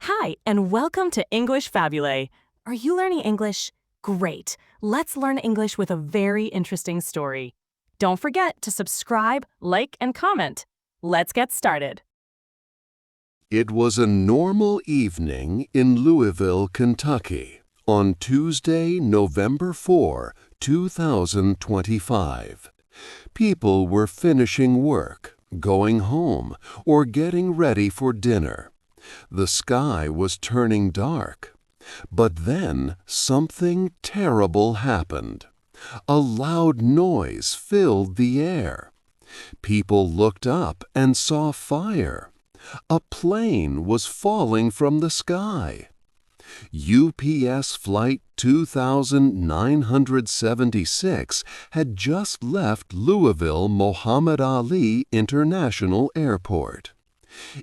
Hi, and welcome to English-Fabule. Are you learning English? Great. Let's learn English with a very interesting story. Don't forget to subscribe, like, and comment. Let's get started. It was a normal evening in Louisville, Kentucky, on Tuesday, November 4, 2025. People were finishing work, going home, or getting ready for dinner. The sky was turning dark. But then something terrible happened. A loud noise filled the air. People looked up and saw fire. A plane was falling from the sky. UPS Flight 2976 had just left Louisville Muhammad Ali International Airport.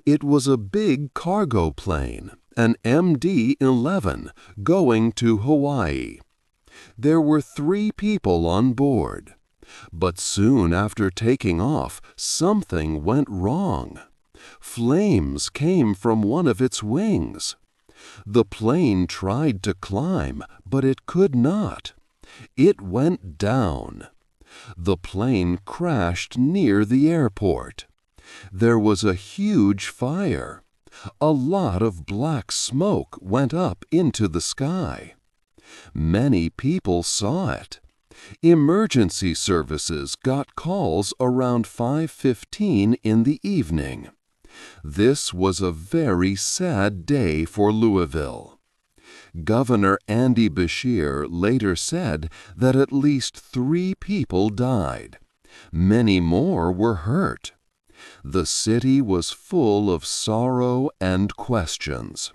It was a big cargo plane, an MD-11, going to Hawaii. There were 3 people on board. But soon after taking off, something went wrong. Flames came from one of its wings. The plane tried to climb, but it could not. It went down. The plane crashed near the airport. There was a huge fire. A lot of black smoke went up into the sky. Many people saw it. Emergency services got calls around 5:15 in the evening. This was a very sad day for Louisville. Governor Andy Beshear later said that at least 3 people died. Many more were hurt. The city was full of sorrow and questions.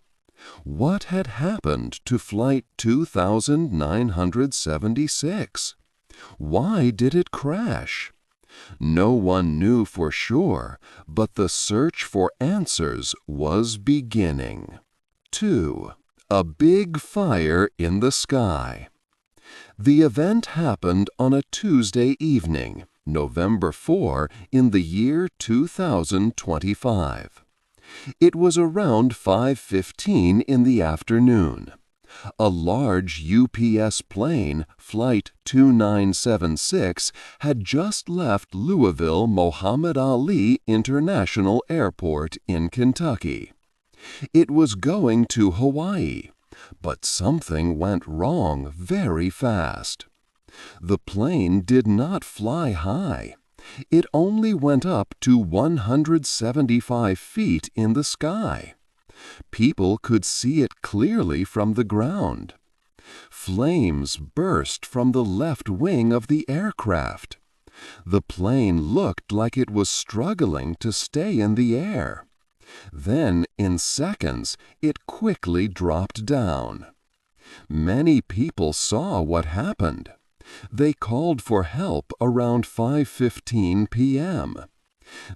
What had happened to Flight 2976? Why did it crash? No one knew for sure, but the search for answers was beginning. 2. A big fire in the sky. The event happened on a Tuesday evening, November 4, in the year 2025. It was around 5:15 in the afternoon. A large UPS plane, Flight 2976, had just left Louisville Muhammad Ali International Airport in Kentucky. It was going to Hawaii, but something went wrong very fast. The plane did not fly high. It only went up to 175 feet in the sky. People could see it clearly from the ground. Flames burst from the left wing of the aircraft. The plane looked like it was struggling to stay in the air. Then, in seconds, it quickly dropped down. Many people saw what happened. They called for help around 5:15 p.m.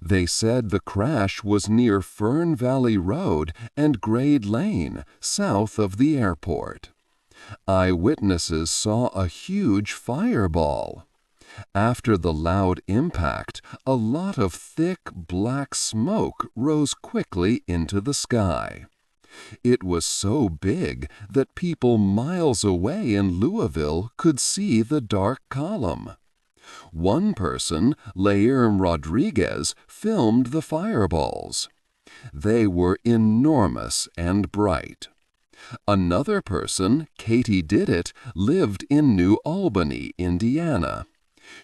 They said the crash was near Fern Valley Road and Grade Lane, south of the airport. Eyewitnesses saw a huge fireball. After the loud impact, a lot of thick black smoke rose quickly into the sky. It was so big that people miles away in Louisville could see the dark column. One person, Lairm Rodriguez, filmed the fireballs. They were enormous and bright. Another person, Katie Didit, lived in New Albany, Indiana.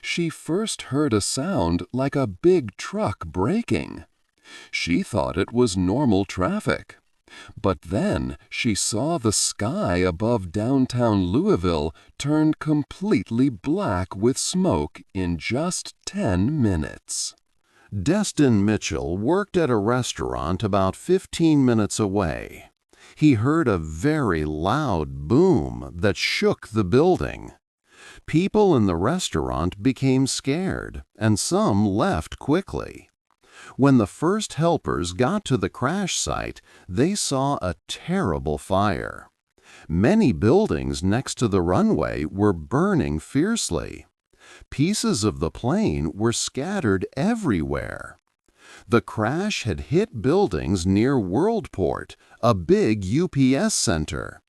She first heard a sound like a big truck braking. She thought it was normal traffic. But then she saw the sky above downtown Louisville turn completely black with smoke in just 10 minutes. Destin Mitchell worked at a restaurant about 15 minutes away. He heard a very loud boom that shook the building. People in the restaurant became scared, and some left quickly. When the first helpers got to the crash site, they saw a terrible fire. Many buildings next to the runway were burning fiercely. Pieces of the plane were scattered everywhere. The crash had hit buildings near Worldport, a big UPS center.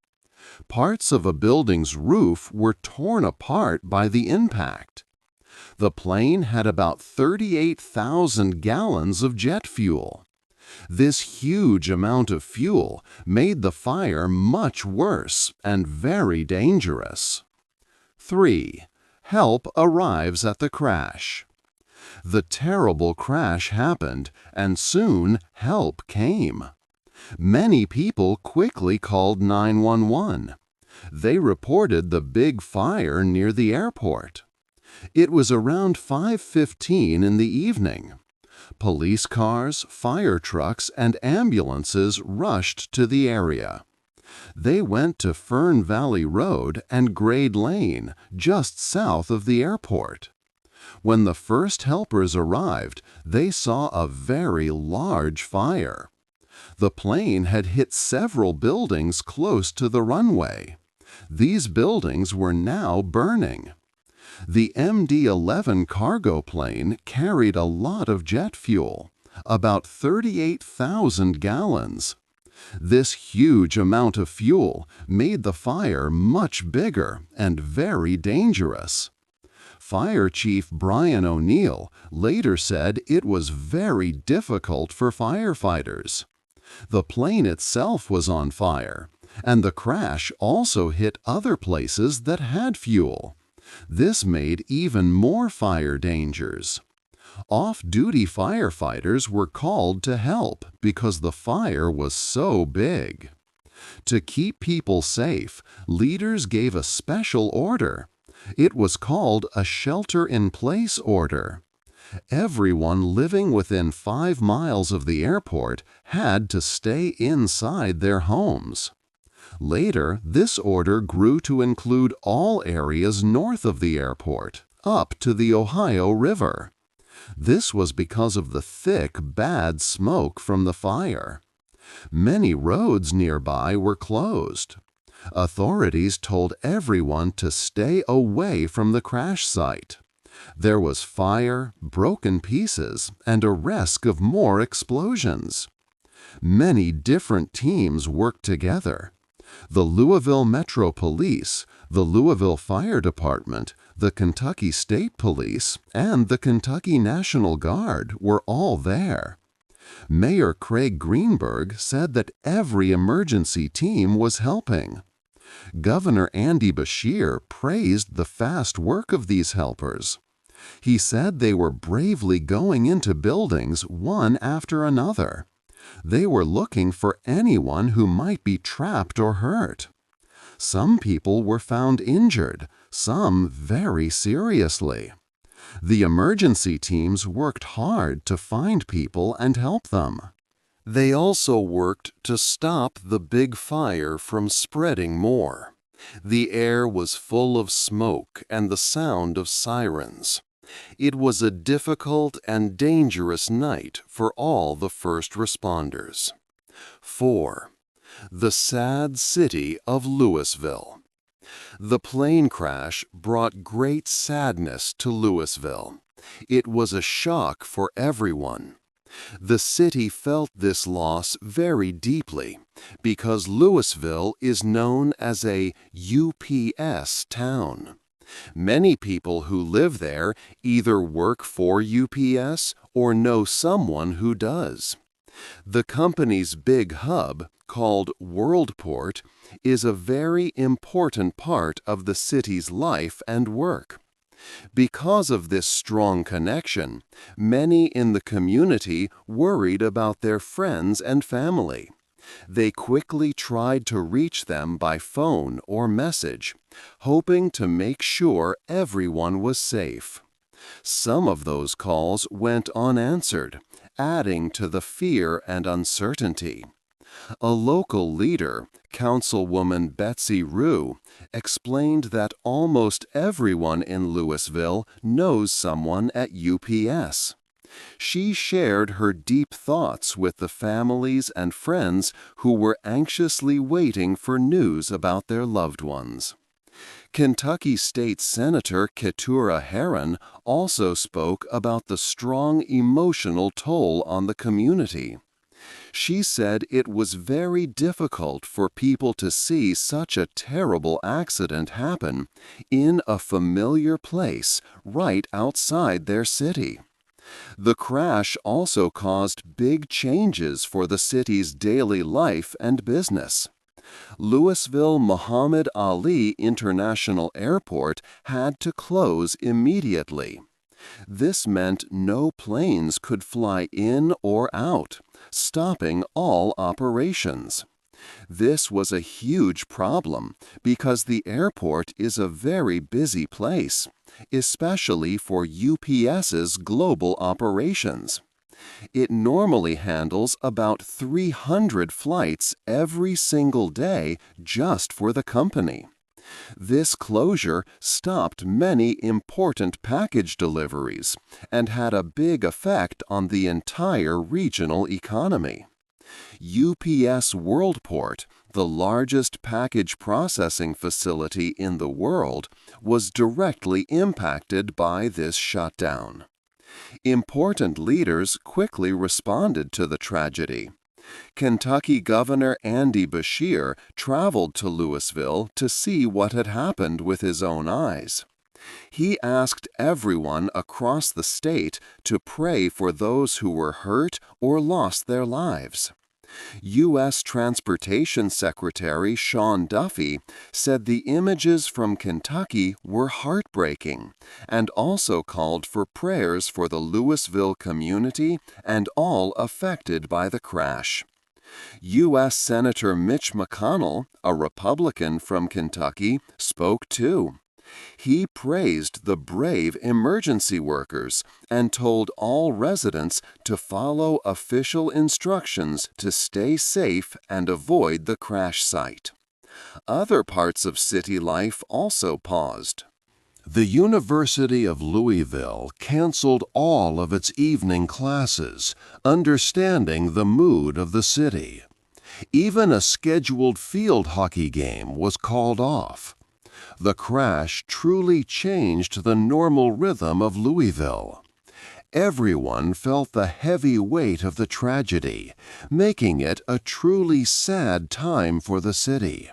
Parts of a building's roof were torn apart by the impact. The plane had about 38,000 gallons of jet fuel. This huge amount of fuel made the fire much worse and very dangerous. 3. Help arrives at the crash. The terrible crash happened, and soon help came. Many people quickly called 911. They reported the big fire near the airport. It was around 5:15 in the evening. Police cars, fire trucks, and ambulances rushed to the area. They went to Fern Valley Road and Grade Lane, just south of the airport. When the first helpers arrived, they saw a very large fire. The plane had hit several buildings close to the runway. These buildings were now burning. The MD-11 cargo plane carried a lot of jet fuel, about 38,000 gallons. This huge amount of fuel made the fire much bigger and very dangerous. Fire Chief Brian O'Neill later said it was very difficult for firefighters. The plane itself was on fire, and the crash also hit other places that had fuel. This made even more fire dangers. Off-duty firefighters were called to help because the fire was so big. To keep people safe, leaders gave a special order. It was called a shelter-in-place order. Everyone living within 5 miles of the airport had to stay inside their homes. Later, this order grew to include all areas north of the airport, up to the Ohio River. This was because of the thick, bad smoke from the fire. Many roads nearby were closed. Authorities told everyone to stay away from the crash site. There was fire, broken pieces, and a risk of more explosions. Many different teams worked together. The Louisville Metro Police, the Louisville Fire Department, the Kentucky State Police, and the Kentucky National Guard were all there. Mayor Craig Greenberg said that every emergency team was helping. Governor Andy Beshear praised the fast work of these helpers. He said they were bravely going into buildings one after another. They were looking for anyone who might be trapped or hurt. Some people were found injured, some very seriously. The emergency teams worked hard to find people and help them. They also worked to stop the big fire from spreading more. The air was full of smoke and the sound of sirens. It was a difficult and dangerous night for all the first responders. 4. The sad city of Louisville. The plane crash brought great sadness to Louisville. It was a shock for everyone. The city felt this loss very deeply because Louisville is known as a UPS town. Many people who live there either work for UPS or know someone who does. The company's big hub, called Worldport, is a very important part of the city's life and work. Because of this strong connection, many in the community worried about their friends and family. They quickly tried to reach them by phone or message, hoping to make sure everyone was safe. Some of those calls went unanswered, adding to the fear and uncertainty. A local leader, Councilwoman Betsy Rue, explained that almost everyone in Louisville knows someone at UPS. She shared her deep thoughts with the families and friends who were anxiously waiting for news about their loved ones. Kentucky State Senator Keturah Herron also spoke about the strong emotional toll on the community. She said it was very difficult for people to see such a terrible accident happen in a familiar place right outside their city. The crash also caused big changes for the city's daily life and business. Louisville Muhammad Ali International Airport had to close immediately. This meant no planes could fly in or out, stopping all operations. This was a huge problem because the airport is a very busy place, especially for UPS's global operations. It normally handles about 300 flights every single day just for the company. This closure stopped many important package deliveries and had a big effect on the entire regional economy. UPS Worldport, the largest package processing facility in the world, was directly impacted by this shutdown. Important leaders quickly responded to the tragedy. Kentucky Governor Andy Beshear traveled to Louisville to see what had happened with his own eyes. He asked everyone across the state to pray for those who were hurt or lost their lives. U.S. Transportation Secretary Sean Duffy said the images from Kentucky were heartbreaking and also called for prayers for the Louisville community and all affected by the crash. U.S. Senator Mitch McConnell, a Republican from Kentucky, spoke too. He praised the brave emergency workers and told all residents to follow official instructions to stay safe and avoid the crash site. Other parts of city life also paused. The University of Louisville canceled all of its evening classes, understanding the mood of the city. Even a scheduled field hockey game was called off. The crash truly changed the normal rhythm of Louisville. Everyone felt the heavy weight of the tragedy, making it a truly sad time for the city.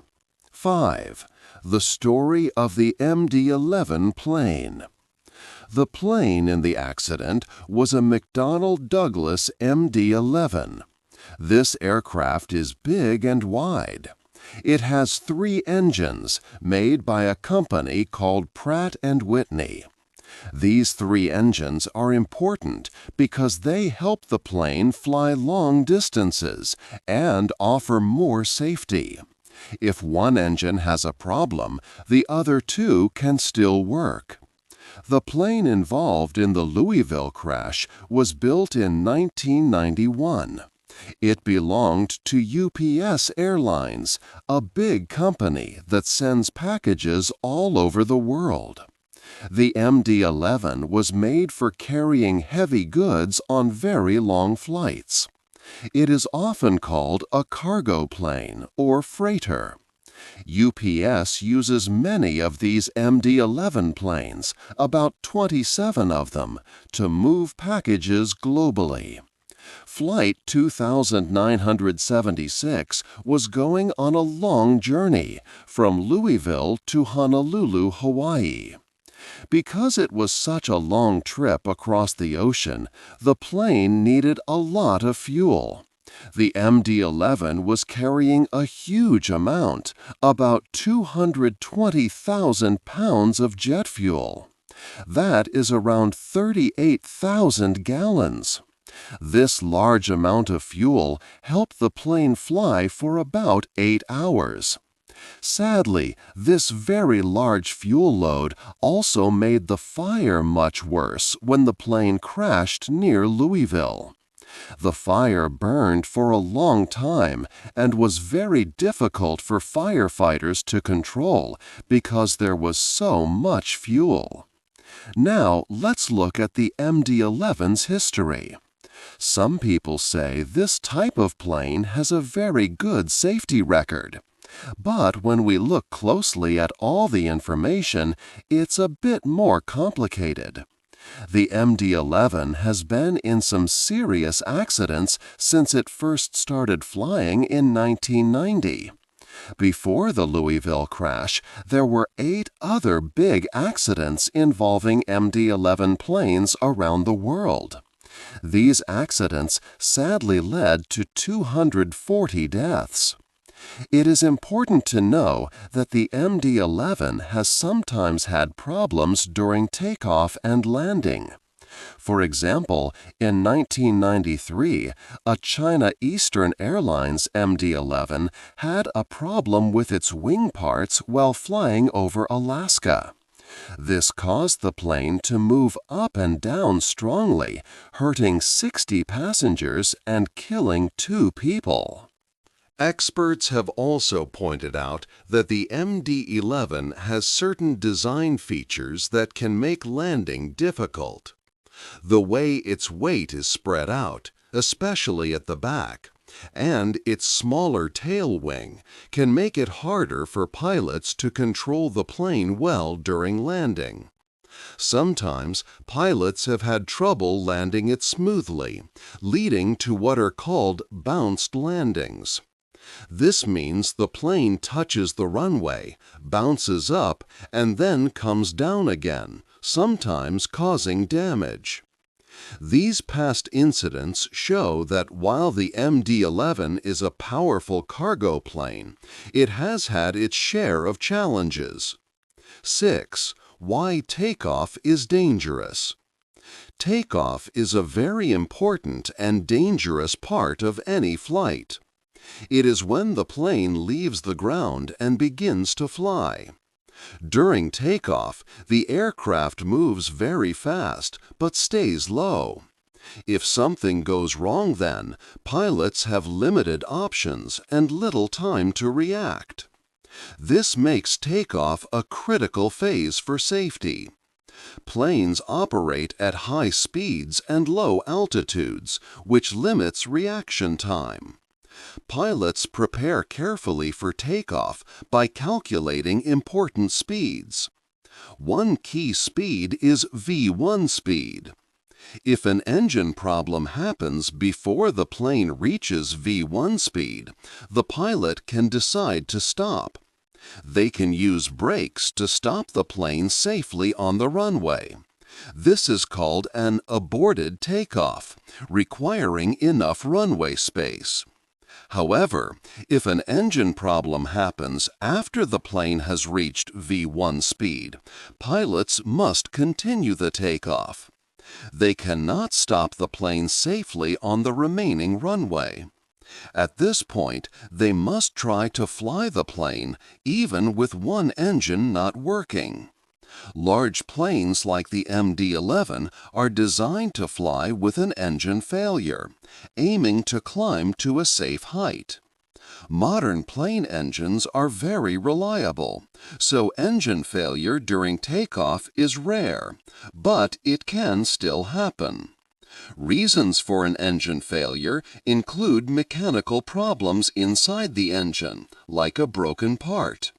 5. The story of the MD-11 plane. The plane in the accident was a McDonnell Douglas MD-11. This aircraft is big and wide. It has 3 engines made by a company called Pratt & Whitney. These 3 engines are important because they help the plane fly long distances and offer more safety. If one engine has a problem, the other 2 can still work. The plane involved in the Louisville crash was built in 1991. It belonged to UPS Airlines, a big company that sends packages all over the world. The MD-11 was made for carrying heavy goods on very long flights. It is often called a cargo plane or freighter. UPS uses many of these MD-11 planes, about 27 of them, to move packages globally. Flight 2976 was going on a long journey from Louisville to Honolulu, Hawaii. Because it was such a long trip across the ocean, the plane needed a lot of fuel. The MD-11 was carrying a huge amount, about 220,000 pounds of jet fuel. That is around 38,000 gallons. This large amount of fuel helped the plane fly for about 8 hours. Sadly, this very large fuel load also made the fire much worse when the plane crashed near Louisville. The fire burned for a long time and was very difficult for firefighters to control because there was so much fuel. Now let's look at the MD-11's history. Some people say this type of plane has a very good safety record. But when we look closely at all the information, it's a bit more complicated. The MD-11 has been in some serious accidents since it first started flying in 1990. Before the Louisville crash, there were 8 other big accidents involving MD-11 planes around the world. These accidents sadly led to 240 deaths. It is important to know that the MD-11 has sometimes had problems during takeoff and landing. For example, in 1993, a China Eastern Airlines MD-11 had a problem with its wing parts while flying over Alaska. This caused the plane to move up and down strongly, hurting 60 passengers and killing 2 people. Experts have also pointed out that the MD-11 has certain design features that can make landing difficult. The way its weight is spread out, especially at the back, and its smaller tail wing can make it harder for pilots to control the plane well during landing. Sometimes pilots have had trouble landing it smoothly, leading to what are called bounced landings. This means the plane touches the runway, bounces up, and then comes down again, sometimes causing damage. These past incidents show that while the MD-11 is a powerful cargo plane, it has had its share of challenges. 6. Why takeoff is dangerous. Takeoff is a very important and dangerous part of any flight. It is when the plane leaves the ground and begins to fly. During takeoff, the aircraft moves very fast but stays low. If something goes wrong then, pilots have limited options and little time to react. This makes takeoff a critical phase for safety. Planes operate at high speeds and low altitudes, which limits reaction time. Pilots prepare carefully for takeoff by calculating important speeds. One key speed is V1 speed. If an engine problem happens before the plane reaches V1 speed, the pilot can decide to stop. They can use brakes to stop the plane safely on the runway. This is called an aborted takeoff, requiring enough runway space. However, if an engine problem happens after the plane has reached V1 speed, pilots must continue the takeoff. They cannot stop the plane safely on the remaining runway. At this point, they must try to fly the plane even with one engine not working. Large planes like the MD-11 are designed to fly with an engine failure, aiming to climb to a safe height. Modern plane engines are very reliable, so engine failure during takeoff is rare, but it can still happen. Reasons for an engine failure include mechanical problems inside the engine, like a broken part.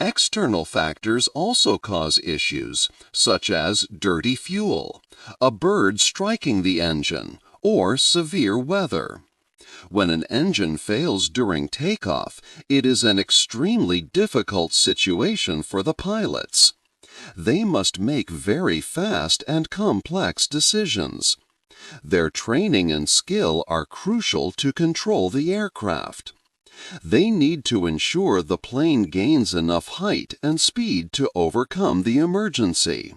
External factors also cause issues, such as dirty fuel, a bird striking the engine, or severe weather. When an engine fails during takeoff, it is an extremely difficult situation for the pilots. They must make very fast and complex decisions. Their training and skill are crucial to control the aircraft. They need to ensure the plane gains enough height and speed to overcome the emergency.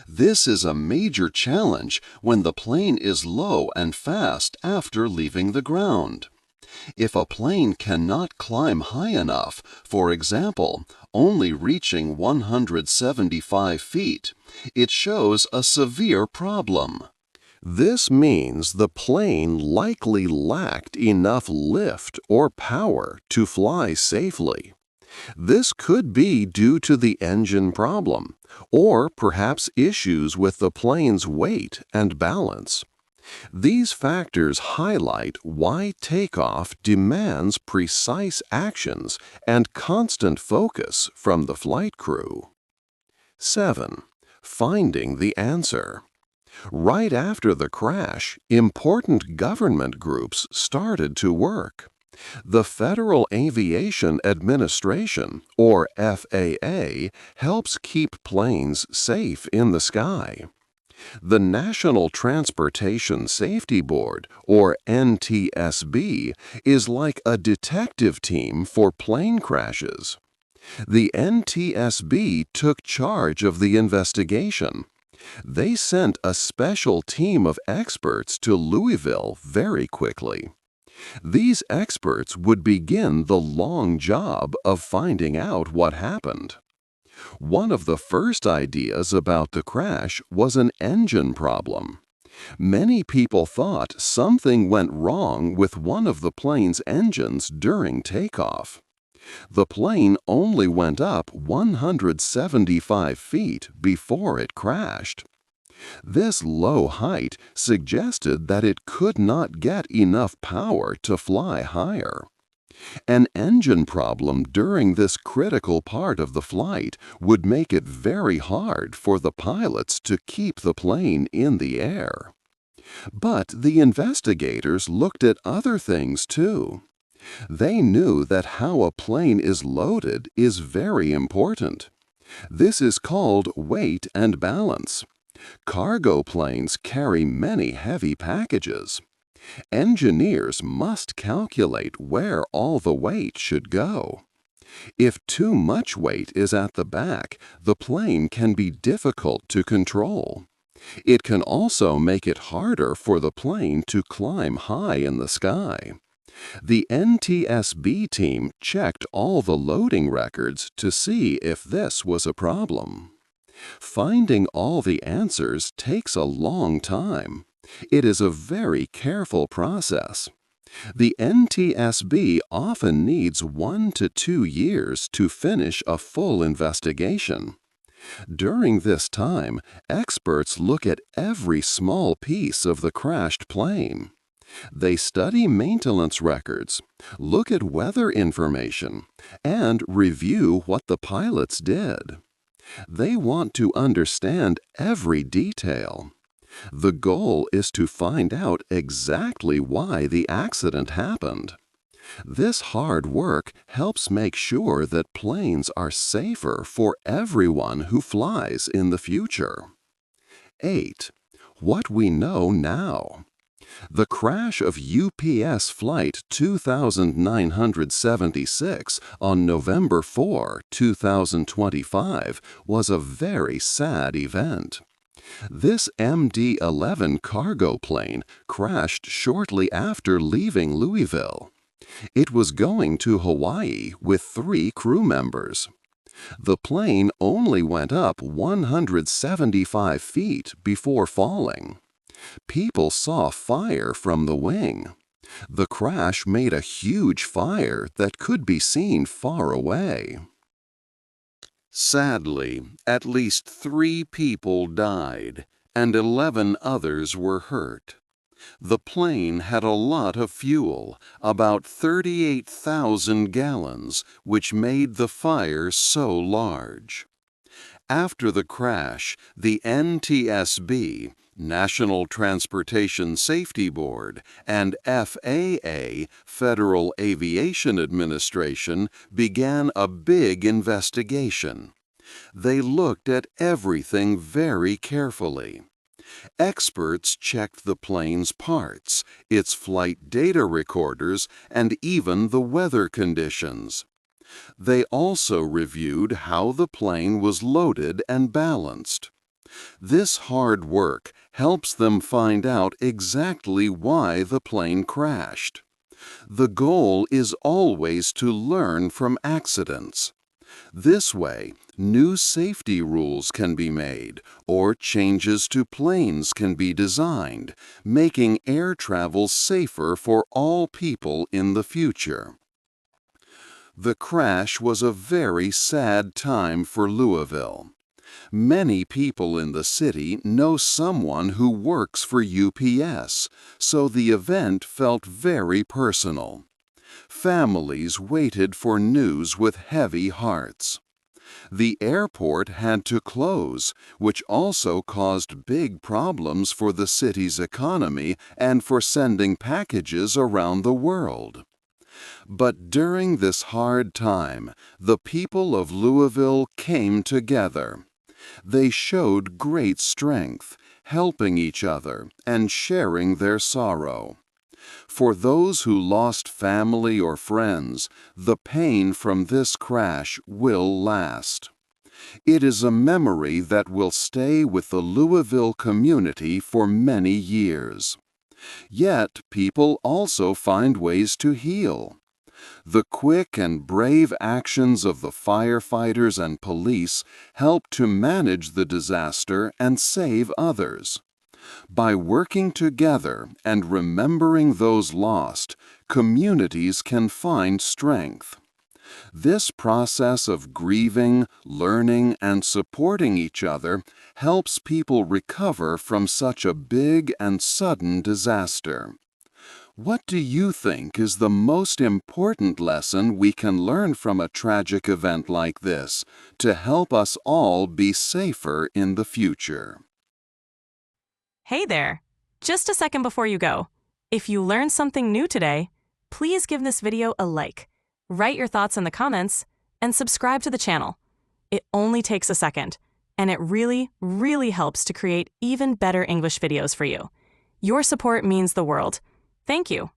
This is a major challenge when the plane is low and fast after leaving the ground. If a plane cannot climb high enough, for example, only reaching 175 feet, it shows a severe problem. This means the plane likely lacked enough lift or power to fly safely. This could be due to the engine problem, or perhaps issues with the plane's weight and balance. These factors highlight why takeoff demands precise actions and constant focus from the flight crew. 7. Finding the answer. Right after the crash, important government groups started to work. The Federal Aviation Administration, or FAA, helps keep planes safe in the sky. The National Transportation Safety Board, or NTSB, is like a detective team for plane crashes. The NTSB took charge of the investigation. They sent a special team of experts to Louisville very quickly. These experts would begin the long job of finding out what happened. One of the first ideas about the crash was an engine problem. Many people thought something went wrong with one of the plane's engines during takeoff. The plane only went up 175 feet before it crashed. This low height suggested that it could not get enough power to fly higher. An engine problem during this critical part of the flight would make it very hard for the pilots to keep the plane in the air. But the investigators looked at other things too. They knew that how a plane is loaded is very important. This is called weight and balance. Cargo planes carry many heavy packages. Engineers must calculate where all the weight should go. If too much weight is at the back, the plane can be difficult to control. It can also make it harder for the plane to climb high in the sky. The NTSB team checked all the loading records to see if this was a problem. Finding all the answers takes a long time. It is a very careful process. The NTSB often needs 1 to 2 years to finish a full investigation. During this time, experts look at every small piece of the crashed plane. They study maintenance records, look at weather information, and review what the pilots did. They want to understand every detail. The goal is to find out exactly why the accident happened. This hard work helps make sure that planes are safer for everyone who flies in the future. 8. What we know now. The crash of UPS Flight 2976 on November 4, 2025 was a very sad event. This MD-11 cargo plane crashed shortly after leaving Louisville. It was going to Hawaii with 3 crew members. The plane only went up 175 feet before falling. People saw fire from the wing. The crash made a huge fire that could be seen far away. Sadly, at least 3 people died, and 11 others were hurt. The plane had a lot of fuel, about 38,000 gallons, which made the fire so large. After the crash, the NTSB, National Transportation Safety Board, and FAA, Federal Aviation Administration, began a big investigation. They looked at everything very carefully. Experts checked the plane's parts, its flight data recorders, and even the weather conditions. They also reviewed how the plane was loaded and balanced. This hard work helps them find out exactly why the plane crashed. The goal is always to learn from accidents. This way, new safety rules can be made, or changes to planes can be designed, making air travel safer for all people in the future. The crash was a very sad time for Louisville. Many people in the city know someone who works for UPS, so the event felt very personal. Families waited for news with heavy hearts. The airport had to close, which also caused big problems for the city's economy and for sending packages around the world. But during this hard time, the people of Louisville came together. They showed great strength, helping each other and sharing their sorrow. For those who lost family or friends, the pain from this crash will last. It is a memory that will stay with the Louisville community for many years. Yet people also find ways to heal. The quick and brave actions of the firefighters and police helped to manage the disaster and save others. By working together and remembering those lost, communities can find strength. This process of grieving, learning, and supporting each other helps people recover from such a big and sudden disaster. What do you think is the most important lesson we can learn from a tragic event like this to help us all be safer in the future? Hey there! Just a second before you go. If you learned something new today, please give this video a like, write your thoughts in the comments, and subscribe to the channel. It only takes a second, and it really, really helps to create even better English videos for you. Your support means the world. Thank you.